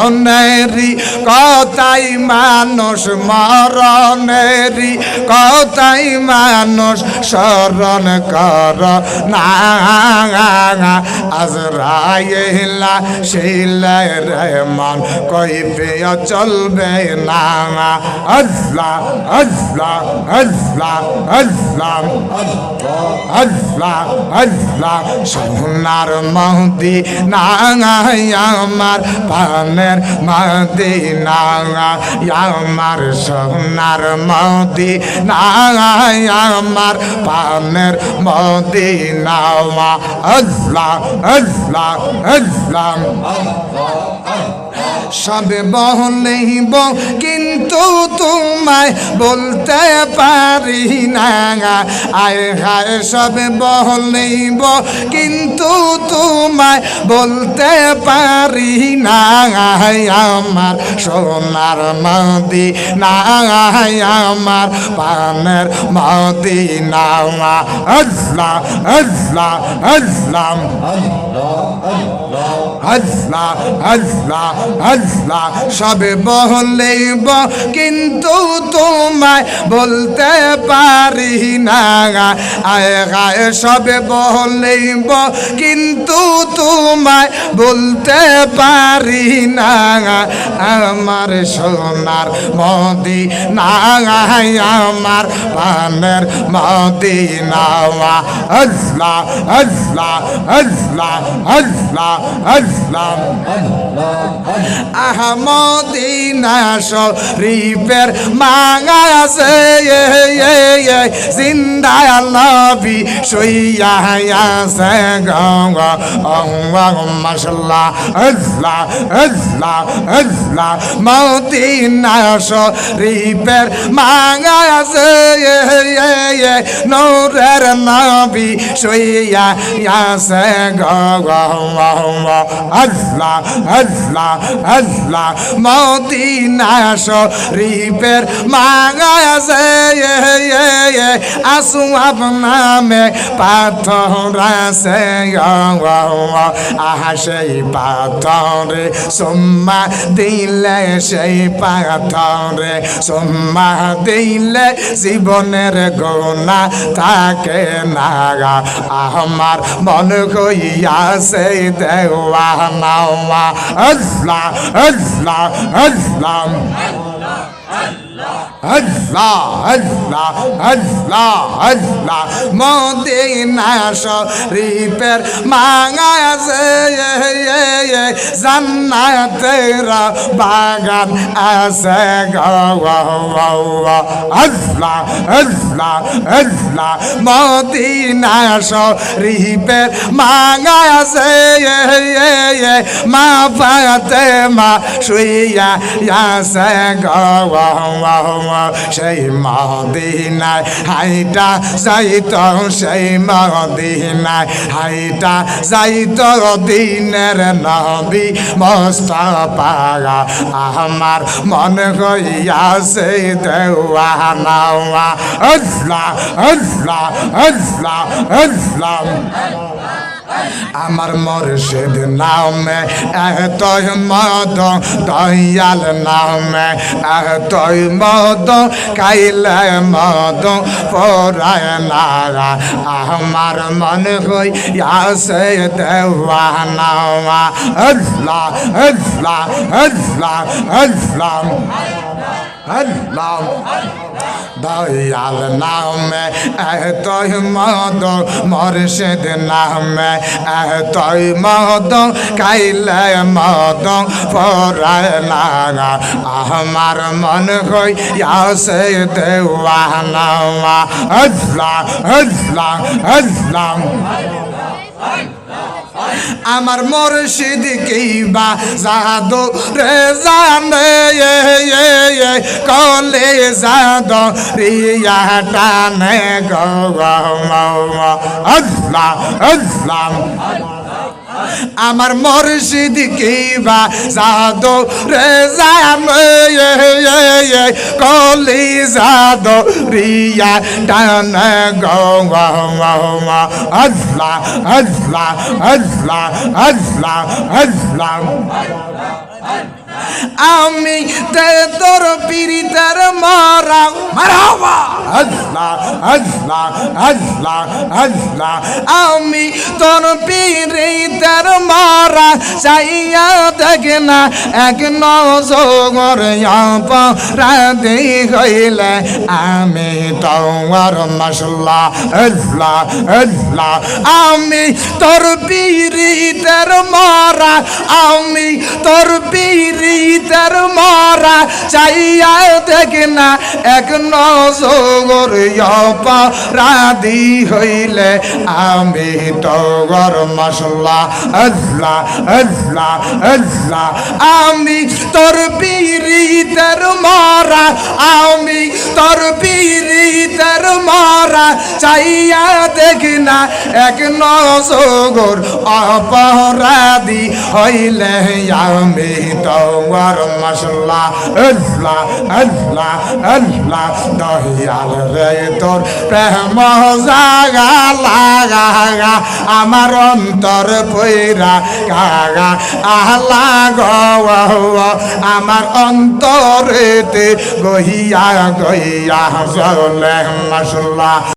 জীবনেরই কথাই মানুষ মরণেরই কথাই মানুষ স্মরণ কর না আজরাইলা শিলে রহমান কইবে চলবে না আল্লাহ আল্লাহ আল্লাহ আল্লাহ আল্লাহ আল্লাহ সোনার মদিনা আমার পানের মদিনা আমার সোনার মদিনা আমার পানের মদিনা আল্লাহ আল্লাহ আল্লাহ সবে বলিব কিন্তু তোমায় বলতে পারি না আয় হায় সবে বলিব কিন্তু তোমায় বলতে পারি না আমার সোনার মদিনা আমার পানের মদিনা আল্লাহ আল্লাহ আল্লাহ আল্লাহ আল্লাহ আল্লাহ সবে বলিব কিন্তু তোমায় বলতে পারি না আয় গায় সবে বলিব কিন্তু তোমায় বলতে পারি না আমার সোনার মদিনা আমার পানের মদিনা আল্লাহ আল্লাহ আল্লাহ আল্লাহ আল্লাহ আহমদিনা শরীফের মাঙাছে জিন্দা নবী শুইয়া আছে মাশাআল্লাহ আল্লাহ আল্লাহ আল্লাহ মদিনা শরীফের মাঙাছে নূরের নবী শুইয়া আছে আল্লাহ আল্লাহ আল্লাহ মদিনা শরীফের মাঙাছে আসওয়াব নামে পাথর আছে আহা সেই পাথরে সুম্মা দিলে সেই পাথরে সুম্মা দিলে জীবনের গোনা থাকে না আমার মন কইয়াছে দেওয়ানা আল্লাহ আল্লাহ আল্লাহ আল্লাহ আল্লাহ আল্লাহ আল্লাহ মদিনা শরীফের মাঙাছে জান্নাতের বাগান আছে আল্লাহ আল্লাহ আল্লাহ মদিনা শরীফের মাঙাছে মা ফাতেমা শুইয়া আছে সেই মদিনায় হাইটা যাইত সেই মদিনায় হাইটা যাইত দিনের নবী মুস্তাফা আমার মন হইয়াছে দেওয়ানা আল্লাহ আল্লাহ আল্লাহ আল্লাহ আমার মুর্শিদ নামে এতই মদ দয়াল নামে এতই মদ খাইলে মদ পরায় না আমার মন হইয়াছে দেওয়ানা আল্লাহ আল্লাহ আল্লাহ আল্লাহ আল্লাহ দয়াল নামে এতই মদ মুর্শিদ নামে এতই মদ খাইলে মদ পরায় না আমার মন হইয়াছে দেওয়ানা আল্লাহ আল্লাহ আল্লাহ আমার মুর্শিদ কিবা জাদু রে জানে কলে জাদু রিয়া টানে গো আল্লাহ আল্লাহ আমার মুর্শিদ কিবা জাদু রে জানে কলে জাদু রিয়া টানে গো আল্লাহ আল্লাহ আল্লাহ আল্লাহ আল্লাহ আমি তে তোর পীড়িতের মরা মারহাবা আল্লাহ আল্লাহ আল্লাহ আল্লাহ আমি তোর পীড়িতের মরা চাইয়া দেখে না এক নজর রাধে হইলে আমি তোমার মশলা আল্লাহ আল্লাহ আমি তোর পীড়িতের মরা আমি তোর পীড়িতের মরা চাইয়া দেখে না এক নজর রাধি হইলে আমি তোর মশলা আল্লাহ আল্লাহ আল্লাহ আমি তোর পীড়িতের মরা আমি তোর পীড়িতের মরা চাইয়া দেখি না এক নজর অপরাধী হইলে আমি তোমার মশলা আল্লাহ আল্লাহ আল্লাহ দয়াল রে তোর প্রেম জাগা লাগা আমার অন্তর পইরা কাগা আহলা গো আমার অন্তরেতে গহিয়া গইয়া জলে মশলা